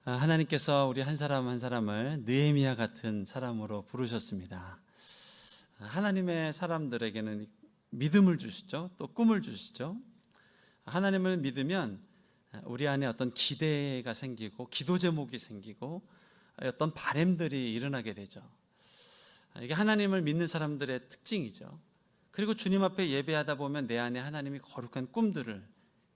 하나님께서 우리 한 사람 한 사람을 느헤미야 같은 사람으로 부르셨습니다. 하나님의 사람들에게는 믿음을 주시죠. 또 꿈을 주시죠. 하나님을 믿으면 우리 안에 어떤 기대가 생기고 기도 제목이 생기고 어떤 바람들이 일어나게 되죠. 이게 하나님을 믿는 사람들의 특징이죠. 그리고 주님 앞에 예배하다 보면 내 안에 하나님이 거룩한 꿈들을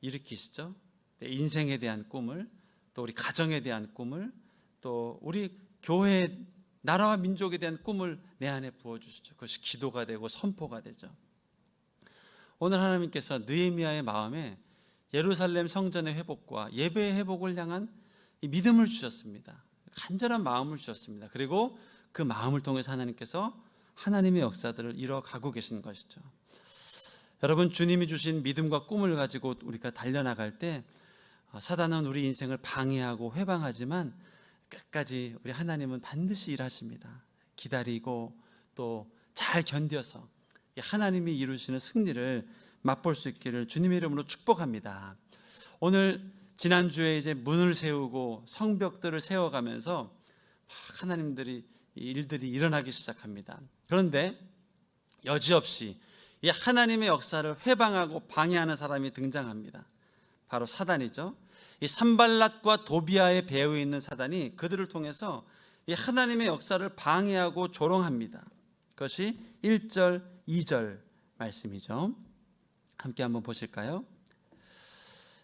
일으키시죠. 내 인생에 대한 꿈을, 또 우리 가정에 대한 꿈을, 또 우리 교회, 나라와 민족에 대한 꿈을 내 안에 부어주시죠. 그것이 기도가 되고 선포가 되죠. 오늘 하나님께서 느헤미야의 마음에 예루살렘 성전의 회복과 예배의 회복을 향한 이 믿음을 주셨습니다. 간절한 마음을 주셨습니다. 그리고 그 마음을 통해서 하나님께서 하나님의 역사들을 이뤄가고 계신 것이죠. 여러분, 주님이 주신 믿음과 꿈을 가지고 우리가 달려나갈 때 사단은 우리 인생을 방해하고 회방하지만 끝까지 우리 하나님은 반드시 일하십니다. 기다리고 또 잘 견뎌서 하나님이 이루시는 승리를 맛볼 수 있기를 주님의 이름으로 축복합니다. 오늘 지난주에 이제 문을 세우고 성벽들을 세워가면서 막 하나님들이 일들이 일어나기 시작합니다. 그런데 여지없이 이 하나님의 역사를 회방하고 방해하는 사람이 등장합니다. 바로 사단이죠. 이 산발랏과 도비아의 배후에 있는 사단이 그들을 통해서 이 하나님의 역사를 방해하고 조롱합니다. 그것이 1절, 2절 말씀이죠. 함께 한번 보실까요?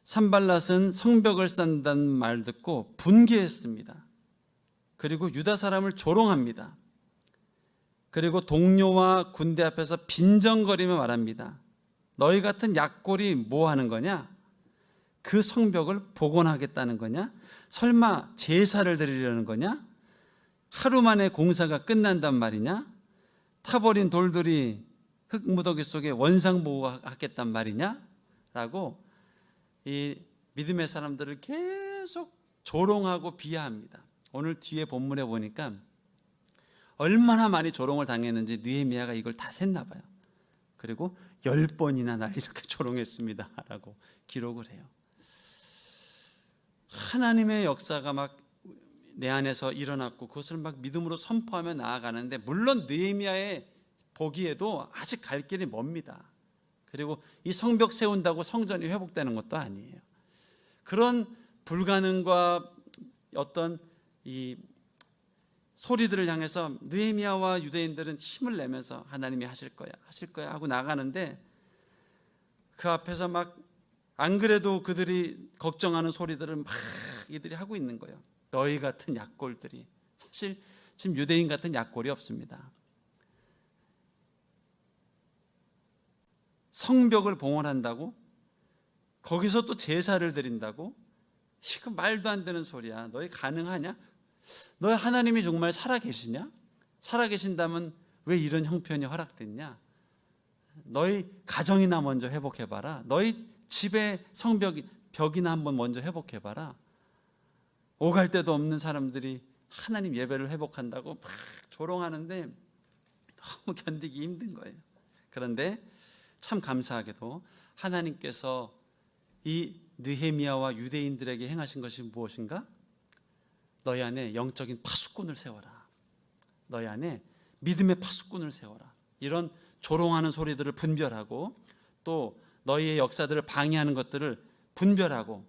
산발랏은 성벽을 쌓는다는 말 듣고 분개했습니다. 그리고 유다 사람을 조롱합니다. 그리고 동료와 군대 앞에서 빈정거리며 말합니다. 너희 같은 약골이 뭐 하는 거냐? 그 성벽을 복원하겠다는 거냐? 설마 제사를 드리려는 거냐? 하루 만에 공사가 끝난단 말이냐? 타버린 돌들이 흙무더기 속에 원상복구하겠단 말이냐? 라고 이 믿음의 사람들을 계속 조롱하고 비하합니다. 오늘 뒤에 본문에 보니까 얼마나 많이 조롱을 당했는지 느헤미야가 이걸 다 셌나 봐요. 그리고 10번이나 날 이렇게 조롱했습니다 라고 기록을 해요. 하나님의 역사가 막 내 안에서 일어났고 그것을 막 믿음으로 선포하며 나아가는데, 물론 느헤미야의 보기에도 아직 갈 길이 멉니다. 그리고 이 성벽 세운다고 성전이 회복되는 것도 아니에요. 그런 불가능과 어떤 이 소리들을 향해서 느헤미야와 유대인들은 힘을 내면서 하나님이 하실 거야 하고 나가는데, 그 앞에서 막 안 그래도 그들이 걱정하는 소리들을 막 이들이 하고 있는 거예요. 너희 같은 약골들이. 사실 지금 유대인 같은 약골이 없습니다. 성벽을 봉헌한다고? 거기서 또 제사를 드린다고? 이거 말도 안 되는 소리야. 너희 가능하냐? 너희 하나님이 정말 살아계시냐? 살아계신다면 왜 이런 형편이 허락됐냐? 너희 가정이나 먼저 회복해봐라. 너희 집의 벽이나 한번 먼저 회복해봐라. 오갈 데도 없는 사람들이 하나님 예배를 회복한다고 막 조롱하는데 너무 견디기 힘든 거예요. 그런데 참 감사하게도 하나님께서 이 느헤미야와 유대인들에게 행하신 것이 무엇인가? 너희 안에 영적인 파수꾼을 세워라. 너희 안에 믿음의 파수꾼을 세워라. 이런 조롱하는 소리들을 분별하고, 또 너희의 역사들을 방해하는 것들을 분별하고,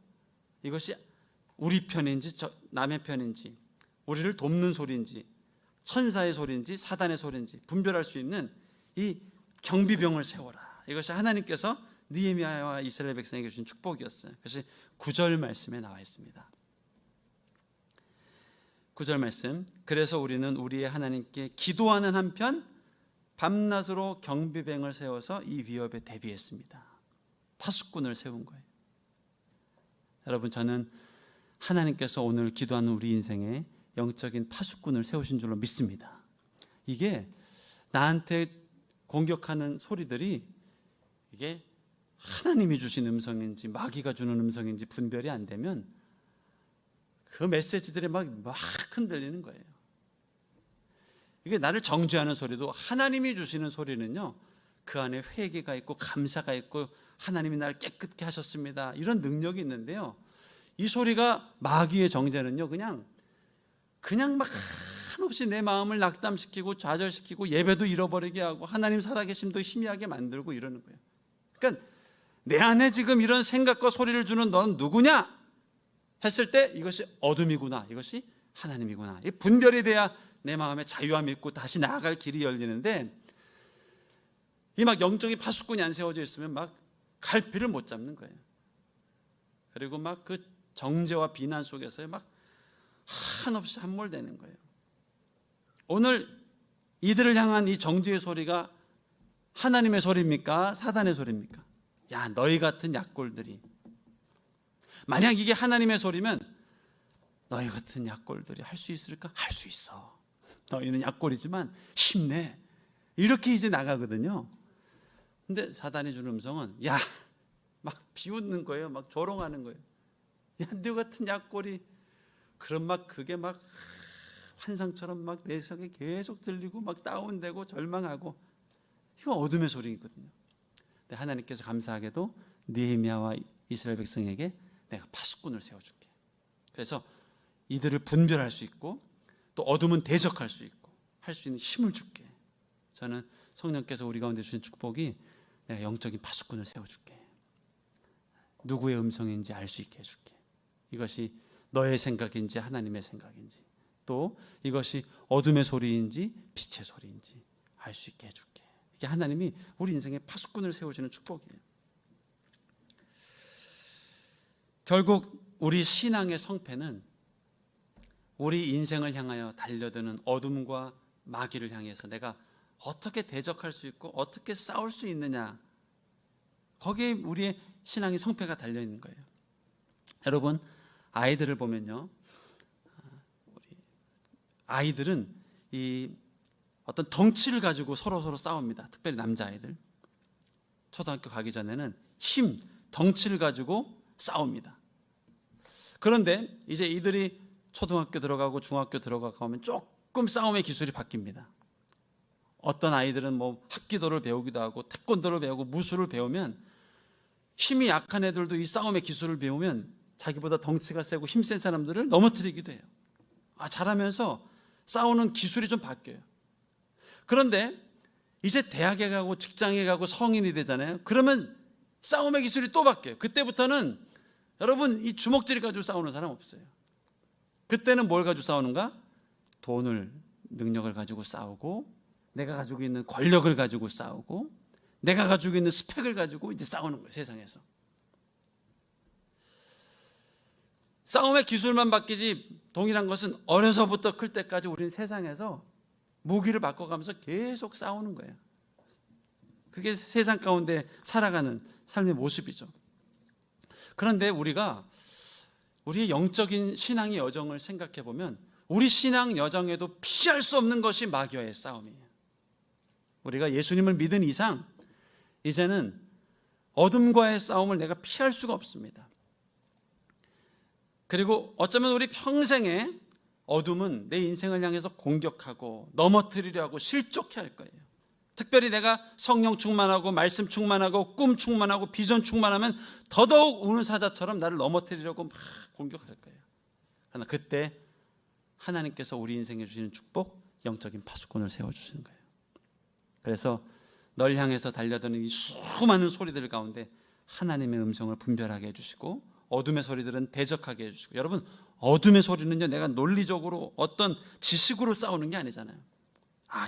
이것이 우리 편인지 남의 편인지, 우리를 돕는 소리인지 천사의 소리인지 사단의 소리인지 분별할 수 있는 이 경비병을 세워라. 이것이 하나님께서 느헤미야와 이스라엘 백성에게 주신 축복이었어요. 그것이 9절 말씀에 나와 있습니다. 9절 말씀. 그래서 우리는 우리의 하나님께 기도하는 한편 밤낮으로 경비병을 세워서 이 위협에 대비했습니다. 파수꾼을 세운 거예요. 여러분, 저는 하나님께서 오늘 기도하는 우리 인생에 영적인 파수꾼을 세우신 줄로 믿습니다. 이게 나한테 공격하는 소리들이 이게 하나님이 주신 음성인지 마귀가 주는 음성인지 분별이 안 되면 그 메시지들이 막 흔들리는 거예요. 이게 나를 정죄하는 소리도, 하나님이 주시는 소리는요, 그 안에 회개가 있고 감사가 있고 하나님이 나를 깨끗게 하셨습니다, 이런 능력이 있는데요, 이 소리가 마귀의 정죄는요, 그냥 막 한없이 내 마음을 낙담시키고 좌절시키고 예배도 잃어버리게 하고 하나님 살아계심도 희미하게 만들고 이러는 거예요. 그러니까 내 안에 지금 이런 생각과 소리를 주는 너는 누구냐 했을 때 이것이 어둠이구나, 이것이 하나님이구나, 이 분별이 돼야 내 마음에 자유함이 있고 다시 나아갈 길이 열리는데, 이 막 영적인 파수꾼이 안 세워져 있으면 막 갈피를 못 잡는 거예요. 그리고 막 그 정죄와 비난 속에서 막 한없이 함몰되는 거예요. 오늘 이들을 향한 이 정죄의 소리가 하나님의 소리입니까? 사단의 소리입니까? 야, 너희 같은 약골들이. 만약 이게 하나님의 소리면 너희 같은 약골들이 할 수 있을까? 할 수 있어. 너희는 약골이지만 힘내. 이렇게 이제 나가거든요. 근데 사단이 주는 음성은 야, 막 비웃는 거예요. 막 조롱하는 거예요. 야, 너 같은 약골이. 그럼 막 그게 막 환상처럼 막 내 속에 계속 들리고 막 다운되고 절망하고, 이거 어둠의 소리거든요. 근데 하나님께서 감사하게도 느헤미야와 이스라엘 백성에게 내가 파수꾼을 세워줄게. 그래서 이들을 분별할 수 있고 또 어둠은 대적할 수 있고 할 수 있는 힘을 줄게. 저는 성령께서 우리 가운데 주신 축복이 내가 영적인 파수꾼을 세워줄게. 누구의 음성인지 알 수 있게 해줄게. 이것이 너의 생각인지 하나님의 생각인지, 또 이것이 어둠의 소리인지 빛의 소리인지 알 수 있게 해줄게. 이게 하나님이 우리 인생에 파수꾼을 세워주는 축복이에요. 결국 우리 신앙의 성패는 우리 인생을 향하여 달려드는 어둠과 마귀를 향해서 내가 어떻게 대적할 수 있고 어떻게 싸울 수 있느냐, 거기에 우리의 신앙의 성패가 달려있는 거예요. 여러분, 아이들을 보면요, 아이들은 이 어떤 덩치를 가지고 서로 싸웁니다. 특별히 남자아이들. 초등학교 가기 전에는 힘, 덩치를 가지고 싸웁니다. 그런데 이제 이들이 초등학교 들어가고 중학교 들어가고 하면 조금 싸움의 기술이 바뀝니다. 어떤 아이들은 뭐 합기도를 배우기도 하고 태권도를 배우고 무술을 배우면, 힘이 약한 애들도 이 싸움의 기술을 배우면 자기보다 덩치가 세고 힘센 사람들을 넘어뜨리기도 해요. 잘하면서 싸우는 기술이 좀 바뀌어요. 그런데 이제 대학에 가고 직장에 가고 성인이 되잖아요. 그러면 싸움의 기술이 또 바뀌어요. 그때부터는 여러분 이 주먹질 가지고 싸우는 사람 없어요. 그때는 뭘 가지고 싸우는가? 돈을, 능력을 가지고 싸우고, 내가 가지고 있는 권력을 가지고 싸우고, 내가 가지고 있는 스펙을 가지고 이제 싸우는 거예요. 세상에서 싸움의 기술만 바뀌지, 동일한 것은 어려서부터 클 때까지 우리는 세상에서 무기를 바꿔가면서 계속 싸우는 거예요. 그게 세상 가운데 살아가는 삶의 모습이죠. 그런데 우리가 우리의 영적인 신앙의 여정을 생각해 보면 우리 신앙 여정에도 피할 수 없는 것이 마귀와의 싸움이에요. 우리가 예수님을 믿은 이상 이제는 어둠과의 싸움을 내가 피할 수가 없습니다. 그리고 어쩌면 우리 평생에 어둠은 내 인생을 향해서 공격하고 넘어뜨리려 하고 실족해 할 거예요. 특별히 내가 성령 충만하고 말씀 충만하고 꿈 충만하고 비전 충만하면 더더욱 우는 사자처럼 나를 넘어뜨리려고 막 공격할 거예요. 그러나 그때 하나님께서 우리 인생에 주시는 축복, 영적인 파수꾼을 세워주시는 거예요. 그래서 널 향해서 달려드는 이 수많은 소리들 가운데 하나님의 음성을 분별하게 해주시고, 어둠의 소리들은 대적하게 해주시고. 여러분, 어둠의 소리는요, 내가 논리적으로 어떤 지식으로 싸우는 게 아니잖아요.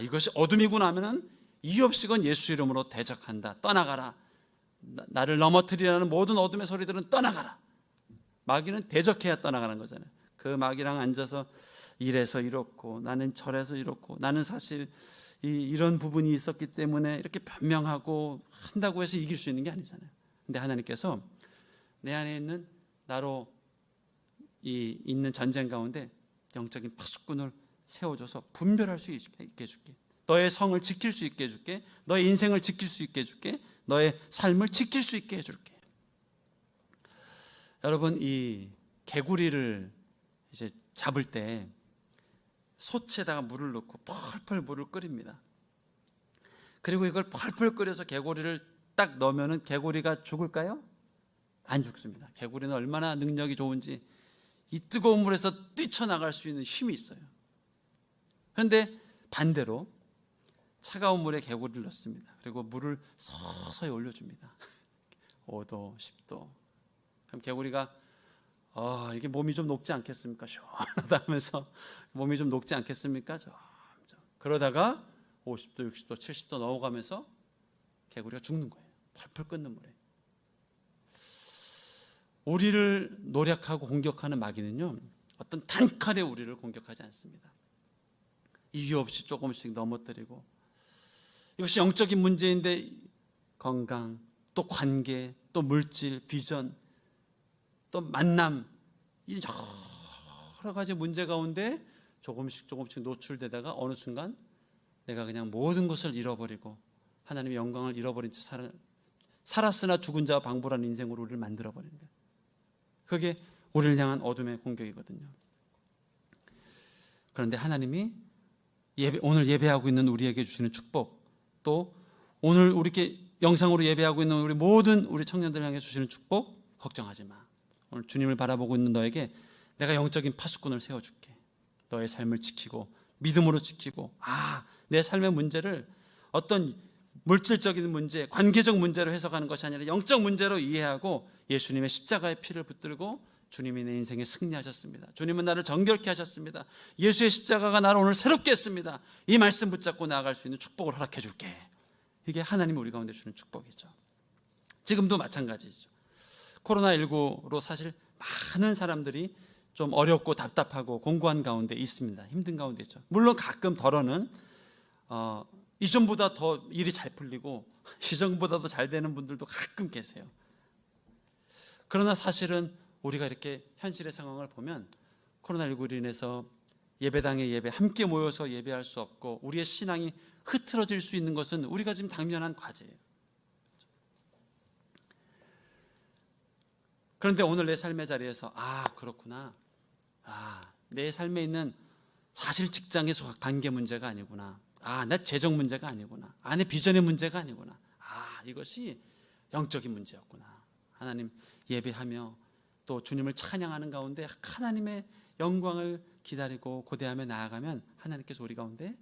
이것이 어둠이구나 하면은 이유 없이 건 예수 이름으로 대적한다. 떠나가라. 나를 넘어뜨리라는 모든 어둠의 소리들은 떠나가라. 마귀는 대적해야 떠나가는 거잖아요. 그 마귀랑 앉아서 이래서 이렇고 나는 저래서 이렇고 나는 사실 이런 부분이 있었기 때문에 이렇게 변명하고 한다고 해서 이길 수 있는 게 아니잖아요. 근데 하나님께서 내 안에 있는 나로 있는 전쟁 가운데 영적인 파수꾼을 세워줘서 분별할 수 있게 해줄게. 너의 성을 지킬 수 있게 해줄게. 너의 인생을 지킬 수 있게 해줄게. 너의 삶을 지킬 수 있게 해줄게. 여러분, 이 개구리를 이제 잡을 때 솥에다가 물을 넣고 펄펄 물을 끓입니다. 그리고 이걸 펄펄 끓여서 개구리를 딱 넣으면 개구리가 죽을까요? 안 죽습니다. 개구리는 얼마나 능력이 좋은지 이 뜨거운 물에서 뛰쳐나갈 수 있는 힘이 있어요. 그런데 반대로 차가운 물에 개구리를 넣습니다. 그리고 물을 서서히 올려줍니다. 5도, 10도. 그럼 개구리가 이게 몸이 좀 녹지 않겠습니까? 시원하다 하면서 몸이 좀 녹지 않겠습니까? 점점. 그러다가 50도, 60도, 70도 넘어가면서 개구리가 죽는 거예요. 펄펄 끓는 물에. 우리를 노력하고 공격하는 마귀는요, 어떤 단칼에 우리를 공격하지 않습니다. 이유 없이 조금씩 넘어뜨리고, 이것이 영적인 문제인데 건강, 또 관계, 또 물질, 비전, 또 만남, 이 여러 가지 문제 가운데 조금씩 노출되다가 어느 순간 내가 그냥 모든 것을 잃어버리고 하나님의 영광을 잃어버린 채 살았으나 죽은 자와 방불한 인생으로 우리를 만들어버립니다. 그게 우리를 향한 어둠의 공격이거든요. 그런데 하나님이 오늘 예배하고 있는 우리에게 주시는 축복, 또 오늘 우리께 영상으로 예배하고 있는 우리 모든 우리 청년들 향해 주시는 축복, 걱정하지 마. 오늘 주님을 바라보고 있는 너에게 내가 영적인 파수꾼을 세워줄게. 너의 삶을 지키고 믿음으로 지키고, 내 삶의 문제를 어떤 물질적인 문제, 관계적 문제로 해석하는 것이 아니라 영적 문제로 이해하고 예수님의 십자가의 피를 붙들고 주님이 내 인생에 승리하셨습니다. 주님은 나를 정결케 하셨습니다. 예수의 십자가가 나를 오늘 새롭게 했습니다. 이 말씀 붙잡고 나아갈 수 있는 축복을 허락해 줄게. 이게 하나님이 우리 가운데 주는 축복이죠. 지금도 마찬가지죠. 코로나19로 사실 많은 사람들이 좀 어렵고 답답하고 공고한 가운데 있습니다. 힘든 가운데 있죠. 물론 가끔 덜어는 이전보다 더 일이 잘 풀리고 이전보다 더 잘 되는 분들도 가끔 계세요. 그러나 사실은 우리가 이렇게 현실의 상황을 보면 코로나19로 인해서 예배당에 함께 모여서 예배할 수 없고 우리의 신앙이 흐트러질 수 있는 것은 우리가 지금 당면한 과제예요. 그런데 오늘 내 삶의 자리에서 그렇구나. 내 삶에 있는 사실 직장의 관계 문제가 아니구나. 내 재정 문제가 아니구나. 내 비전의 문제가 아니구나. 이것이 영적인 문제였구나. 하나님 예배하며 또 주님을 찬양하는 가운데 하나님의 영광을 기다리고 고대하며 나아가면 하나님께서 우리 가운데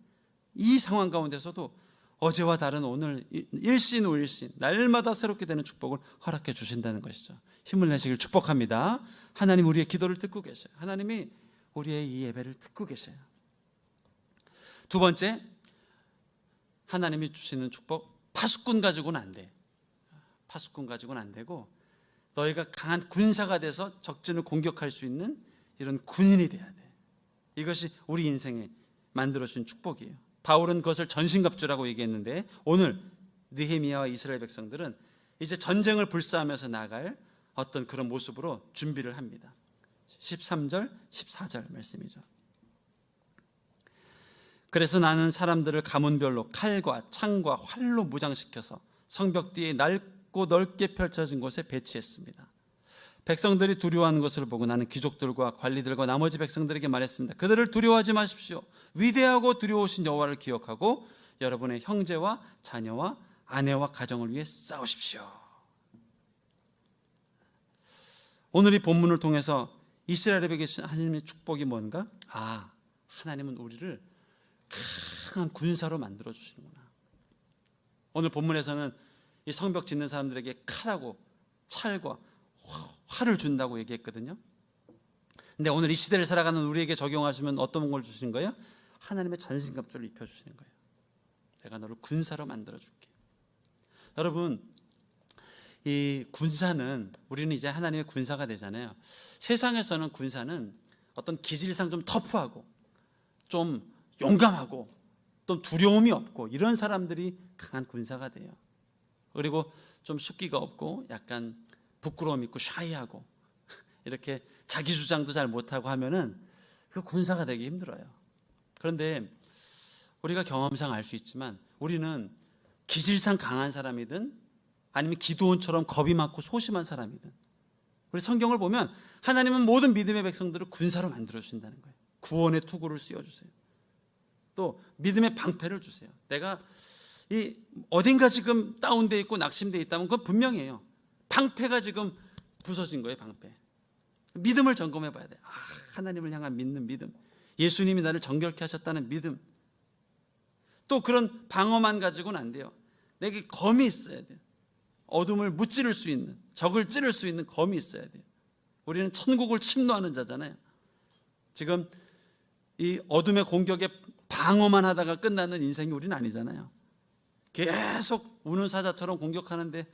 이 상황 가운데서도 어제와 다른 오늘 일신 후 일신 날마다 새롭게 되는 축복을 허락해 주신다는 것이죠. 힘을 내시길 축복합니다. 하나님 우리의 기도를 듣고 계셔요. 하나님이 우리의 이 예배를 듣고 계셔요. 두 번째, 하나님이 주시는 축복, 파수꾼 가지고는 안 돼. 파수꾼 가지고는 안 되고 너희가 강한 군사가 돼서 적진을 공격할 수 있는 이런 군인이 돼야 돼. 이것이 우리 인생에 만들어준 축복이에요. 바울은 그것을 전신갑주라고 얘기했는데 오늘 느헤미야와 이스라엘 백성들은 이제 전쟁을 불사하면서 나갈 어떤 그런 모습으로 준비를 합니다. 13절, 14절 말씀이죠. 그래서 나는 사람들을 가문별로 칼과 창과 활로 무장시켜서 성벽 뒤에 낡고 넓게 펼쳐진 곳에 배치했습니다. 백성들이 두려워하는 것을 보고 나는 귀족들과 관리들과 나머지 백성들에게 말했습니다. 그들을 두려워하지 마십시오. 위대하고 두려우신 여호와를 기억하고 여러분의 형제와 자녀와 아내와 가정을 위해 싸우십시오. 오늘 이 본문을 통해서 이스라엘에게 하나님의 축복이 뭔가? 하나님은 우리를 강한 군사로 만들어 주시는구나. 오늘 본문에서는 이 성벽 짓는 사람들에게 칼하고 찰과 활을 준다고 얘기했거든요. 근데 오늘 이 시대를 살아가는 우리에게 적용하시면 어떤 걸 주시는 거예요? 하나님의 전신갑주를 입혀주시는 거예요. 내가 너를 군사로 만들어줄게. 여러분, 이 군사는 우리는 이제 하나님의 군사가 되잖아요. 세상에서는 군사는 어떤 기질상 좀 터프하고 좀 용감하고 또 두려움이 없고 이런 사람들이 강한 군사가 돼요. 그리고 좀 숫기가 없고 약간 부끄러움 있고 샤이하고 이렇게 자기 주장도 잘 못하고 하면은 그 군사가 되기 힘들어요. 그런데 우리가 경험상 알 수 있지만 우리는 기질상 강한 사람이든 아니면 기드온처럼 겁이 많고 소심한 사람이든 우리 성경을 보면 하나님은 모든 믿음의 백성들을 군사로 만들어 주신다는 거예요. 구원의 투구를 씌워주세요. 또 믿음의 방패를 주세요. 내가 어딘가 지금 다운되어 있고 낙심되어 있다면 그건 분명해요. 방패가 지금 부서진 거예요, 방패. 믿음을 점검해 봐야 돼. 하나님을 향한 믿는 믿음, 예수님이 나를 정결케 하셨다는 믿음. 또 그런 방어만 가지고는 안 돼요. 내게 검이 있어야 돼요. 어둠을 무찌를 수 있는, 적을 찌를 수 있는 검이 있어야 돼요. 우리는 천국을 침노하는 자잖아요. 지금 이 어둠의 공격에 방어만 하다가 끝나는 인생이 우리는 아니잖아요. 계속 우는 사자처럼 공격하는데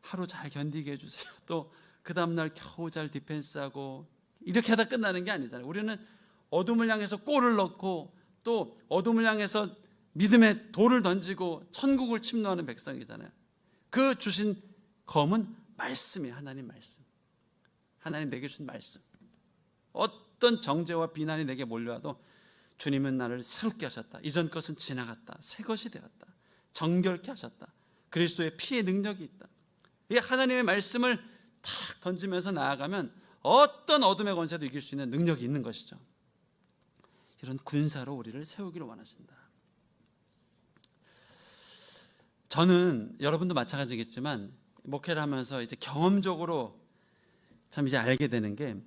하루 잘 견디게 해주세요. 또 그 다음날 겨우 잘 디펜스하고 이렇게 하다 끝나는 게 아니잖아요. 우리는 어둠을 향해서 골을 넣고 또 어둠을 향해서 믿음의 돌을 던지고 천국을 침노하는 백성이잖아요. 그 주신 검은 말씀이에요. 하나님 말씀. 하나님 내게 주신 말씀. 어떤 정죄와 비난이 내게 몰려와도 주님은 나를 새롭게 하셨다. 이전 것은 지나갔다. 새 것이 되었다. 정결케 하셨다. 그리스도의 피의 능력이 있다. 이 하나님의 말씀을 탁 던지면서 나아가면 어떤 어둠의 권세도 이길 수 있는 능력이 있는 것이죠. 이런 군사로 우리를 세우기를 원하신다. 저는 여러분도 마찬가지겠지만 목회를 하면서 이제 경험적으로 참 이제 알게 되는 게,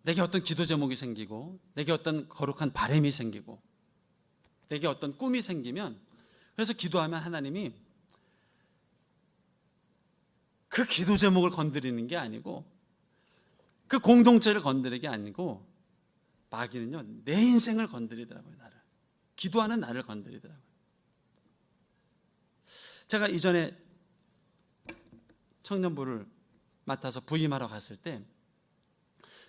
내게 어떤 기도 제목이 생기고 내게 어떤 거룩한 바람이 생기고 내게 어떤 꿈이 생기면, 그래서 기도하면 하나님이 그 기도 제목을 건드리는 게 아니고 그 공동체를 건드리는 게 아니고 마귀는요, 내 인생을 건드리더라고요. 나를, 기도하는 나를 건드리더라고요. 제가 이전에 청년부를 맡아서 부임하러 갔을 때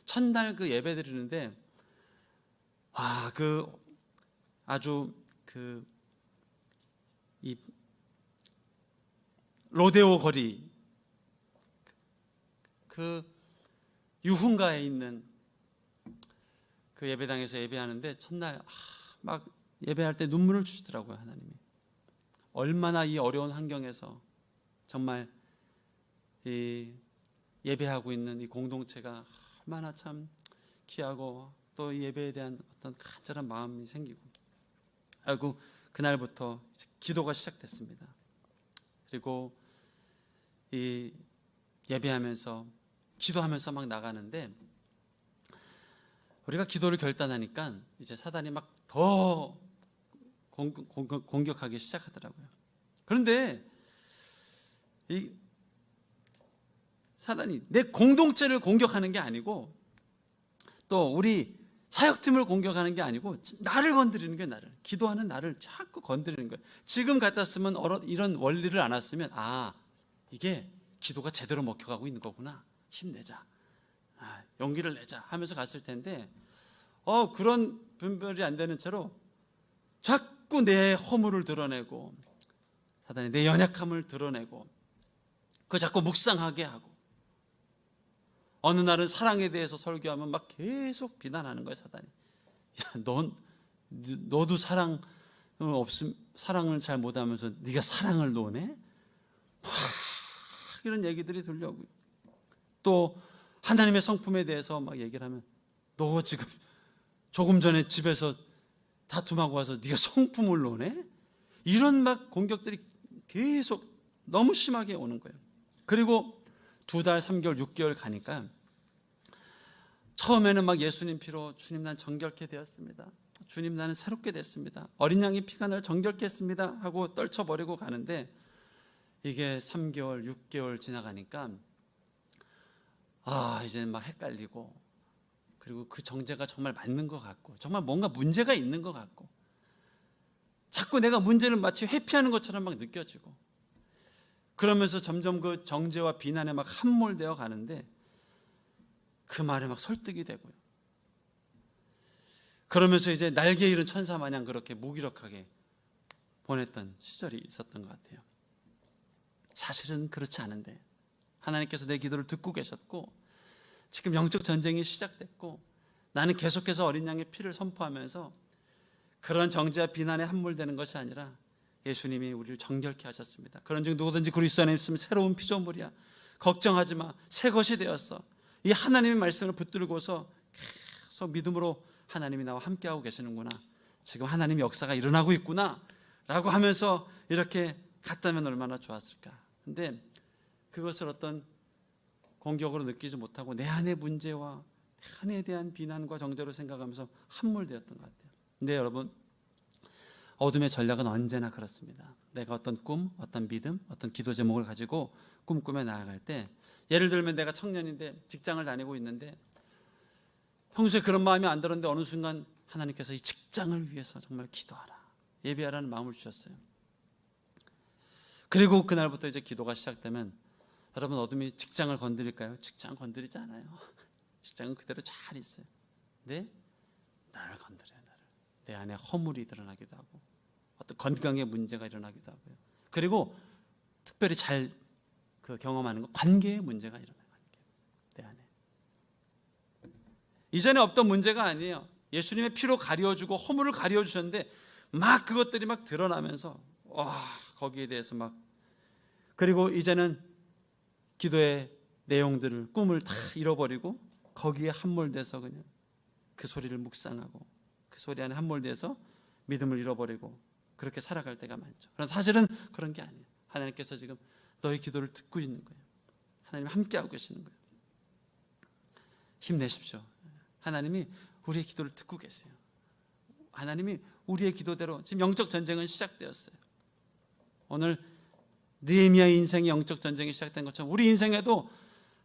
첫날 그 예배 드리는데 아주 이 로데오 거리 그 유흥가에 있는 그 예배당에서 예배하는데 첫날 막 예배할 때 눈물을 주시더라고요. 하나님이 얼마나 이 어려운 환경에서 정말 이 예배하고 있는 이 공동체가 얼마나 참 귀하고 또 이 예배에 대한 어떤 간절한 마음이 생기고, 그리고 그날부터 기도가 시작됐습니다. 그리고 이 예배하면서 기도하면서 막 나가는데, 우리가 기도를 결단하니까 이제 사단이 막 더 공격하기 시작하더라고요. 그런데 이 사단이 내 공동체를 공격하는 게 아니고 또 우리 사역팀을 공격하는 게 아니고 나를 건드리는 게, 나를, 기도하는 나를 자꾸 건드리는 거예요. 지금 같았으면 이런 원리를 안 왔으면 이게 기도가 제대로 먹혀가고 있는 거구나, 힘내자, 용기를 내자 하면서 갔을 텐데 그런 분별이 안 되는 채로 자꾸 내 허물을 드러내고 사단이 내 연약함을 드러내고 그 자꾸 묵상하게 하고, 어느 날은 사랑에 대해서 설교하면 막 계속 비난하는 거예요. 사단이. 너도 사랑을 잘 못하면서 네가 사랑을 노네? 막 이런 얘기들이 들려오고요. 또 하나님의 성품에 대해서 막 얘기를 하면 너 지금 조금 전에 집에서 다툼하고 와서 네가 성품을 노네? 이런 막 공격들이 계속 너무 심하게 오는 거예요. 그리고 2달, 3개월, 6개월 가니까 처음에는 막 예수님 피로 주님 난 정결케 되었습니다. 주님 나는 새롭게 됐습니다. 어린 양의 피가 나를 정결케 했습니다 하고 떨쳐버리고 가는데, 이게 3개월, 6개월 지나가니까 이제 막 헷갈리고, 그리고 그 정죄가 정말 맞는 것 같고 정말 뭔가 문제가 있는 것 같고 자꾸 내가 문제를 마치 회피하는 것처럼 막 느껴지고, 그러면서 점점 그 정죄와 비난에 막 함몰되어 가는데 그 말에 막 설득이 되고요. 그러면서 이제 날개 잃은 천사 마냥 그렇게 무기력하게 보냈던 시절이 있었던 것 같아요. 사실은 그렇지 않은데 하나님께서 내 기도를 듣고 계셨고, 지금 영적 전쟁이 시작됐고, 나는 계속해서 어린 양의 피를 선포하면서 그런 정죄와 비난에 함몰되는 것이 아니라 예수님이 우리를 정결케 하셨습니다. 그런즉 누구든지 그리스도 안에 있으면 새로운 피조물이야. 걱정하지 마. 새 것이 되었어. 이 하나님의 말씀을 붙들고서 계속 믿음으로 하나님이 나와 함께하고 계시는구나, 지금 하나님의 역사가 일어나고 있구나 라고 하면서 이렇게 갔다면 얼마나 좋았을까. 근데 그것을 어떤 공격으로 느끼지 못하고 내 안의 문제와 내 안에 대한 비난과 정죄로 생각하면서 함몰되었던 것 같아요. 근데 여러분, 어둠의 전략은 언제나 그렇습니다. 내가 어떤 꿈, 어떤 믿음, 어떤 기도 제목을 가지고 꿈꾸며 나아갈 때, 예를 들면 내가 청년인데 직장을 다니고 있는데 평소에 그런 마음이 안 들었는데 어느 순간 하나님께서 이 직장을 위해서 정말 기도하라, 예배하라는 마음을 주셨어요. 그리고 그날부터 이제 기도가 시작되면, 여러분, 어둠이 직장을 건드릴까요? 직장 건드리지 않아요. 직장은 그대로 잘 있어요. 근데 나를 건드려요. 나를. 내 안에 허물이 드러나기도 하고 어떤 건강에 문제가 일어나기도 하고요. 그리고 특별히 잘 경험하는 거, 관계에 문제가 일어나요. 내 안에. 이전에 없던 문제가 아니에요. 예수님의 피로 가려주고 허물을 가려주셨는데 막 그것들이 막 드러나면서 거기에 대해서 막, 그리고 이제는 기도의 내용들을, 꿈을 다 잃어버리고 거기에 함몰돼서 그냥 그 소리를 묵상하고 그 소리 안에 함몰돼서 믿음을 잃어버리고 그렇게 살아갈 때가 많죠. 그러나 사실은 그런 게 아니에요. 하나님께서 지금 너의 기도를 듣고 있는 거예요. 하나님 함께하고 계시는 거예요. 힘내십시오. 하나님이 우리의 기도를 듣고 계세요. 하나님이 우리의 기도대로, 지금 영적 전쟁은 시작되었어요. 오늘 느헤미야의 인생의 영적 전쟁이 시작된 것처럼 우리 인생에도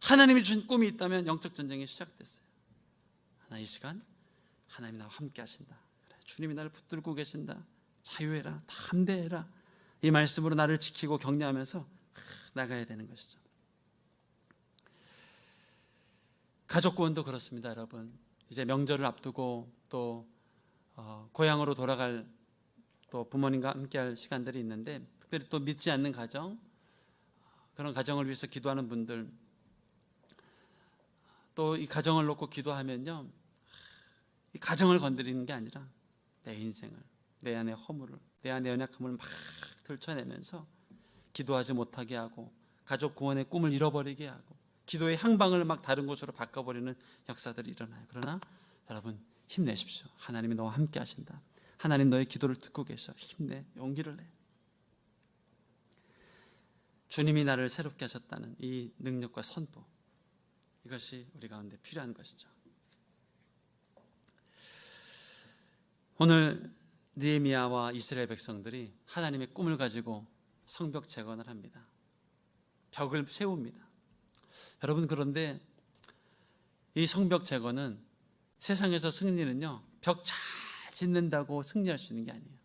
하나님이 주신 꿈이 있다면 영적 전쟁이 시작됐어요. 하나, 이 시간 하나님이 나와 함께 하신다. 그래, 주님이 나를 붙들고 계신다. 자유해라, 담대해라. 이 말씀으로 나를 지키고 격려하면서 나가야 되는 것이죠. 가족 구원도 그렇습니다, 여러분. 이제 명절을 앞두고 또 고향으로 돌아갈, 또 부모님과 함께할 시간들이 있는데, 특별히 또 믿지 않는 가정, 그런 가정을 위해서 기도하는 분들, 또 이 가정을 놓고 기도하면요, 이 가정을 건드리는 게 아니라 내 인생을, 내 안의 허물을, 내 안의 연약함을 막 들춰내면서 기도하지 못하게 하고 가족 구원의 꿈을 잃어버리게 하고 기도의 향방을 막 다른 곳으로 바꿔버리는 역사들이 일어나요. 그러나 여러분, 힘내십시오. 하나님이 너와 함께 하신다. 하나님 너의 기도를 듣고 계셔. 힘내, 용기를 내. 주님이 나를 새롭게 하셨다는 이 능력과 선포, 이것이 우리 가운데 필요한 것이죠. 오늘 느헤미야와 이스라엘 백성들이 하나님의 꿈을 가지고 성벽 재건을 합니다. 벽을 세웁니다. 여러분, 그런데 이 성벽 재건은, 세상에서 승리는요, 벽 잘 짓는다고 승리할 수 있는 게 아니에요.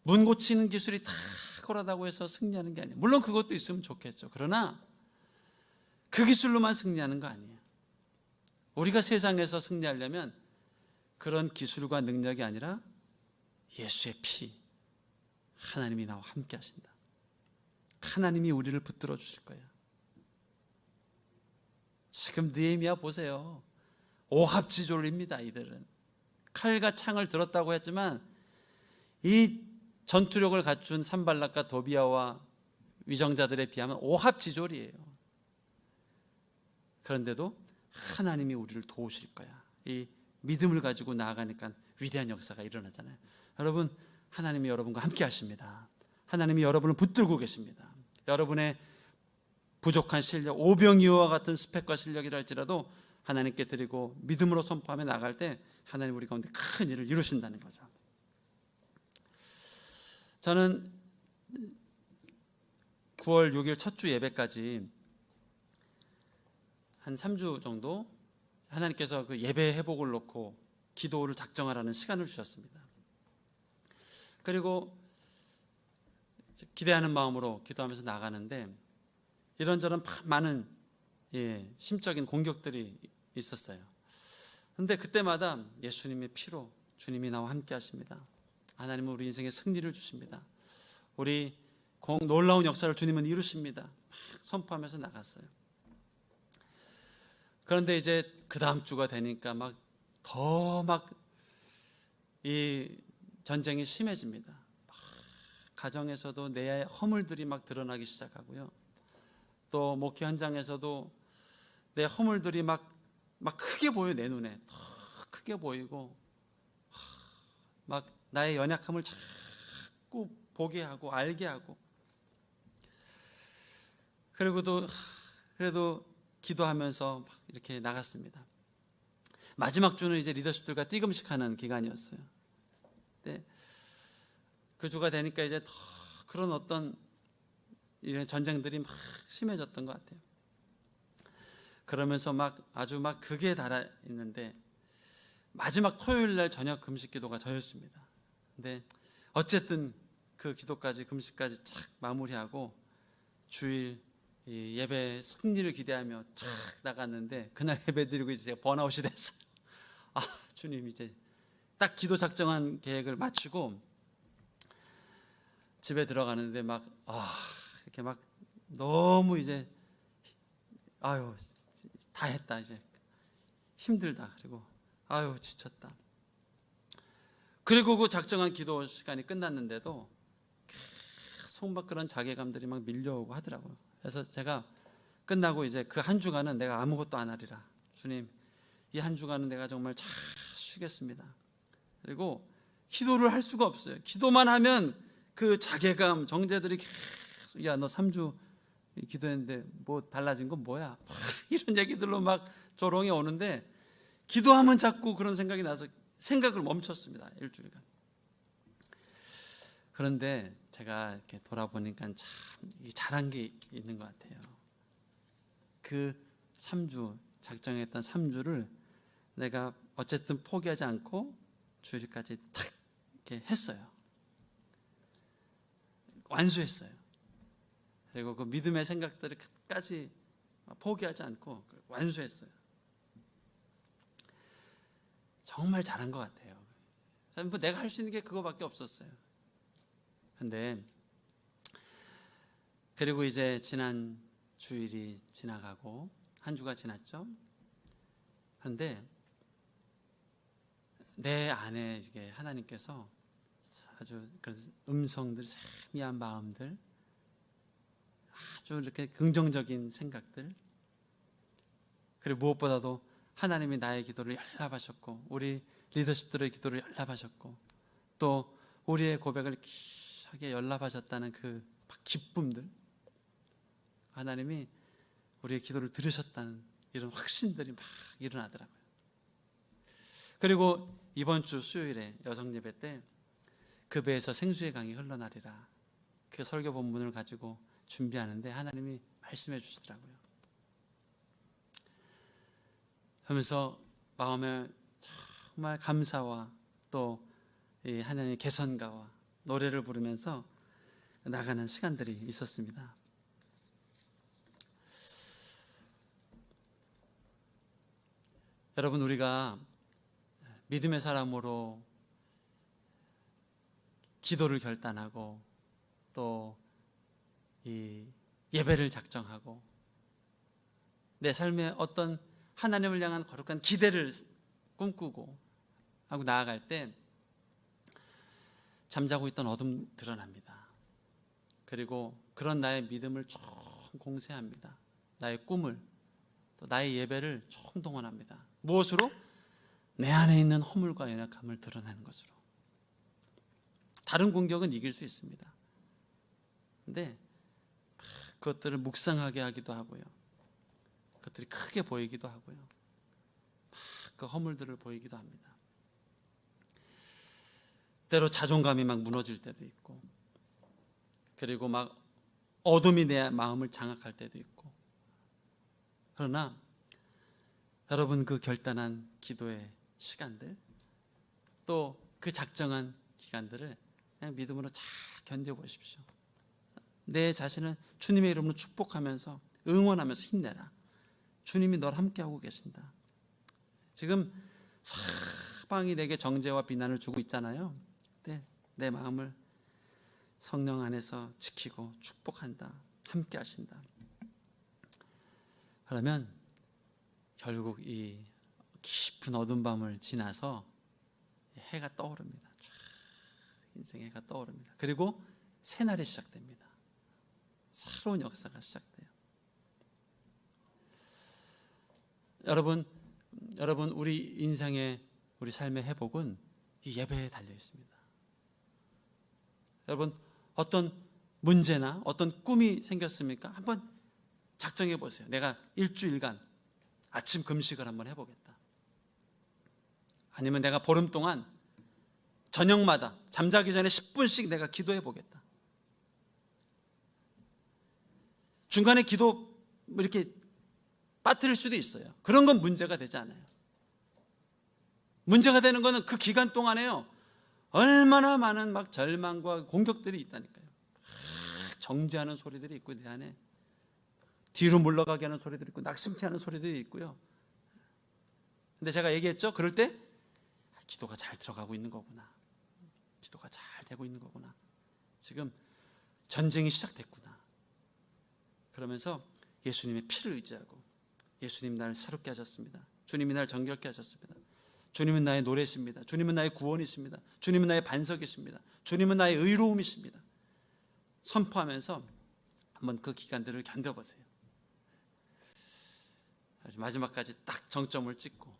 문 고치는 기술이 탁월하다고 해서 승리하는 게 아니에요. 물론 그것도 있으면 좋겠죠. 그러나 그 기술로만 승리하는 거 아니에요. 우리가 세상에서 승리하려면 그런 기술과 능력이 아니라 예수의 피, 하나님이 나와 함께 하신다. 하나님이 우리를 붙들어 주실 거예요. 지금 느헤미야 보세요. 오합지졸입니다. 이들은 칼과 창을 들었다고 했지만 이 전투력을 갖춘 산발락과 도비아와 위정자들에 비하면 오합지졸이에요. 그런데도 하나님이 우리를 도우실 거야. 이 믿음을 가지고 나아가니까 위대한 역사가 일어나잖아요. 여러분, 하나님이 여러분과 함께 하십니다. 하나님이 여러분을 붙들고 계십니다. 여러분의 부족한 실력, 오병이어와 같은 스펙과 실력이라 할지라도 하나님께 드리고 믿음으로 선포하며 나갈 때 하나님 우리 가운데 큰 일을 이루신다는 거죠. 저는 9월 6일 첫 주 예배까지 한 3주 정도 하나님께서 그 예배 회복을 놓고 기도를 작정하라는 시간을 주셨습니다. 그리고 기대하는 마음으로 기도하면서 나가는데 이런저런 많은 심적인 공격들이 있었어요. 그런데 그때마다 예수님의 피로 주님이 나와 함께 하십니다. 하나님은 우리 인생에 승리를 주십니다. 우리 놀라운 역사를 주님은 이루십니다. 막 선포하면서 나갔어요. 그런데 이제 그 다음 주가 되니까 더 이 전쟁이 심해집니다. 가정에서도 내 허물들이 막 드러나기 시작하고요. 또 목회 현장에서도 내 허물들이 막 크게 보여요. 내 눈에 더 크게 보이고 막 나의 연약함을 자꾸 보게 하고 알게 하고, 그리고도 그래도 기도하면서 막 이렇게 나갔습니다. 마지막 주는 이제 리더십들과 띠금식하는 기간이었어요. 근데 그 주가 되니까 이제 더 그런 어떤 이런 전쟁들이 막 심해졌던 것 같아요. 그러면서 막 아주 막 극에 달아 있는데 마지막 토요일 날 저녁 금식 기도가 저였습니다. 근데 어쨌든 그 기도까지 금식까지 착 마무리하고 주일 이 예배 승리를 기대하며 착 나갔는데 그날 예배 드리고 이제 번아웃이 됐어요. 아, 주님, 이제 딱 기도 작정한 계획을 마치고 집에 들어가는데 막 이렇게 막 너무 이제 아유 다 했다, 이제 힘들다, 그리고 아유 지쳤다. 그리고 그 작정한 기도 시간이 끝났는데도 계속 막 그런 자괴감들이 막 밀려오고 하더라고요. 그래서 제가 끝나고 이제 그 한 주간은 내가 아무것도 안 하리라. 주님, 이 한 주간은 내가 정말 잘 쉬겠습니다. 그리고 기도를 할 수가 없어요. 기도만 하면 그 자괴감, 정죄들이 계속 야, 너 3주 기도했는데 뭐 달라진 건 뭐야? 이런 얘기들로 막 조롱이 오는데 기도하면 자꾸 그런 생각이 나서 생각을 멈췄습니다. 일주일간. 그런데 제가 이렇게 돌아보니까 참 잘한 게 있는 것 같아요. 그 3주, 작정했던 3주를 내가 어쨌든 포기하지 않고 주일까지 탁 이렇게 했어요. 완수했어요. 그리고 그 믿음의 생각들을 끝까지 포기하지 않고 완수했어요. 정말 잘한 것 같아요. 뭐 내가 할 수 있는 게 그거밖에 없었어요. 근데 그리고 이제 지난 주일이 지나가고 한 주가 지났죠. 그런데 내 안에 이게 하나님께서 아주 그런 음성들, 세미한 마음들, 아주 이렇게 긍정적인 생각들, 그리고 무엇보다도 하나님이 나의 기도를 연락하셨고 우리 리더십들의 기도를 연락하셨고 또 우리의 고백을 귀하게 연락하셨다는 그 기쁨들, 하나님이 우리의 기도를 들으셨다는 이런 확신들이 막 일어나더라고요. 그리고 이번 주 수요일에 여성 예배 때 그 배에서 생수의 강이 흘러나리라, 그 설교 본문을 가지고 준비하는데 하나님이 말씀해 주시더라고요. 하면서 마음에 정말 감사와 또 하나님의 개선가와 노래를 부르면서 나가는 시간들이 있었습니다. 여러분, 우리가 믿음의 사람으로 기도를 결단하고 또 이 예배를 작정하고 내 삶에 어떤 하나님을 향한 거룩한 기대를 꿈꾸고 하고 나아갈 때 잠자고 있던 어둠 드러납니다. 그리고 그런 나의 믿음을 총 공세합니다. 나의 꿈을, 또 나의 예배를 총동원합니다. 무엇으로? 내 안에 있는 허물과 연약함을 드러내는 것으로. 다른 공격은 이길 수 있습니다. 근데 그것들을 묵상하게 하기도 하고요, 그것들이 크게 보이기도 하고요, 그 허물들을 보이기도 합니다. 때로 자존감이 막 무너질 때도 있고, 그리고 막 어둠이 내 마음을 장악할 때도 있고. 그러나 여러분, 그 결단한 기도의 시간들, 또 그 작정한 기간들을 그냥 믿음으로 잘 견뎌보십시오. 내 자신을 주님의 이름으로 축복하면서 응원하면서 힘내라. 주님이 널 함께하고 계신다. 지금 사방이 내게 정죄와 비난을 주고 있잖아요. 내 마음을 성령 안에서 지키고 축복한다. 함께 하신다. 그러면 결국 이 깊은 어두운 밤을 지나서 해가 떠오릅니다. 인생의 해가 떠오릅니다. 그리고 새날이 시작됩니다. 새로운 역사가 시작돼요. 여러분, 우리 인생의, 우리 삶의 회복은 이 예배에 달려 있습니다. 여러분, 어떤 문제나 어떤 꿈이 생겼습니까? 한번 작정해 보세요. 내가 일주일간 아침 금식을 한번 해보겠다. 아니면 내가 보름 동안 저녁마다 잠자기 전에 10분씩 내가 기도해 보겠다. 중간에 기도 이렇게 빠뜨릴 수도 있어요. 그런 건 문제가 되지 않아요. 문제가 되는 거는 그 기간 동안에요, 얼마나 많은 막 절망과 공격들이 있다니까요. 정죄하는 소리들이 있고, 내 안에 뒤로 물러가게 하는 소리들이 있고, 낙심케 하는 소리들이 있고요. 근데 제가 얘기했죠, 그럴 때 기도가 잘 들어가고 있는 거구나, 기도가 잘 되고 있는 거구나, 지금 전쟁이 시작됐구나. 그러면서 예수님의 피를 의지하고, 예수님 날 새롭게 하셨습니다. 주님이 날 정결케 하셨습니다. 주님은 나의 노래십니다. 주님은 나의 구원이십니다. 주님은 나의 반석이십니다. 주님은 나의 의로움이십니다. 선포하면서 한번 그 기간들을 견뎌보세요. 마지막까지 딱 정점을 찍고,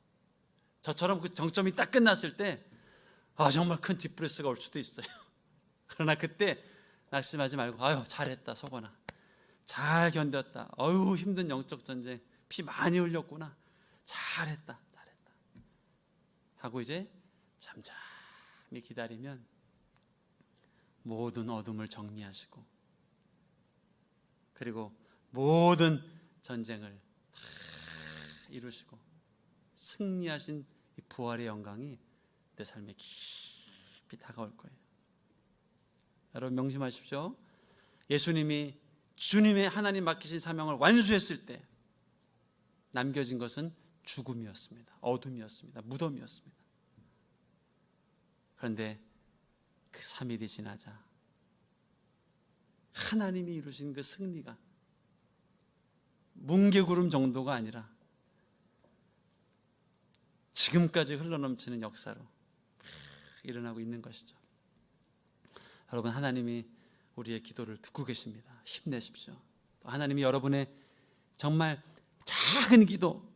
저처럼 그 정점이 딱 끝났을 때 정말 큰 디프레스가 올 수도 있어요. 그러나 그때 낙심하지 말고, 아유 잘했다 석원아, 잘 견뎠다, 어휴 힘든 영적 전쟁 피 많이 흘렸구나, 잘했다 하고 이제 잠잠히 기다리면 모든 어둠을 정리하시고, 그리고 모든 전쟁을 다 이루시고 승리하신 이 부활의 영광이 내 삶에 깊이 다가올 거예요. 여러분 명심하십시오. 예수님이 주님의 하나님 맡기신 사명을 완수했을 때 남겨진 것은 죽음이었습니다. 어둠이었습니다. 무덤이었습니다. 그런데 그 3일이 지나자 하나님이 이루신 그 승리가 뭉게구름 정도가 아니라 지금까지 흘러넘치는 역사로 일어나고 있는 것이죠. 여러분, 하나님이 우리의 기도를 듣고 계십니다. 힘내십시오. 또 하나님이 여러분의 정말 작은 기도,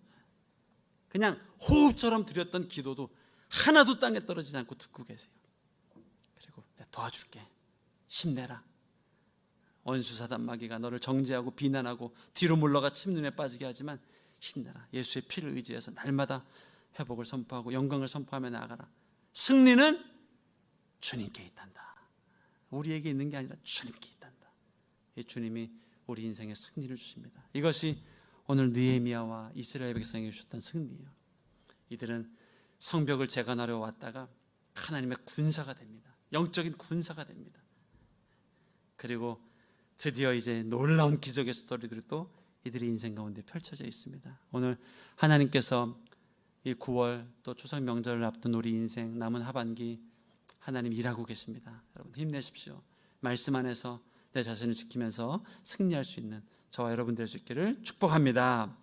그냥 호흡처럼 드렸던 기도도 하나도 땅에 떨어지지 않고 듣고 계세요. 그리고 내가 도와줄게, 힘내라. 원수사단 마귀가 너를 정죄하고 비난하고 뒤로 물러가 침눈에 빠지게 하지만 힘내라. 예수의 피를 의지해서 날마다 회복을 선포하고 영광을 선포하며 나아가라. 승리는 주님께 있단다. 우리에게 있는 게 아니라 주님께 있단다. 이 주님이 우리 인생에 승리를 주십니다. 이것이 오늘 느헤미야와 이스라엘 백성에게 주셨던 승리예요. 이들은 성벽을 재건하려 왔다가 하나님의 군사가 됩니다. 영적인 군사가 됩니다. 그리고 드디어 이제 놀라운 기적의 스토리들이 또 이들의 인생 가운데 펼쳐져 있습니다. 오늘 하나님께서 이 9월 또 추석 명절을 앞둔 우리 인생 남은 하반기 하나님 일하고 계십니다. 여러분 힘내십시오. 말씀 안에서 내 자신을 지키면서 승리할 수 있는 저와 여러분 될 수 있기를 축복합니다.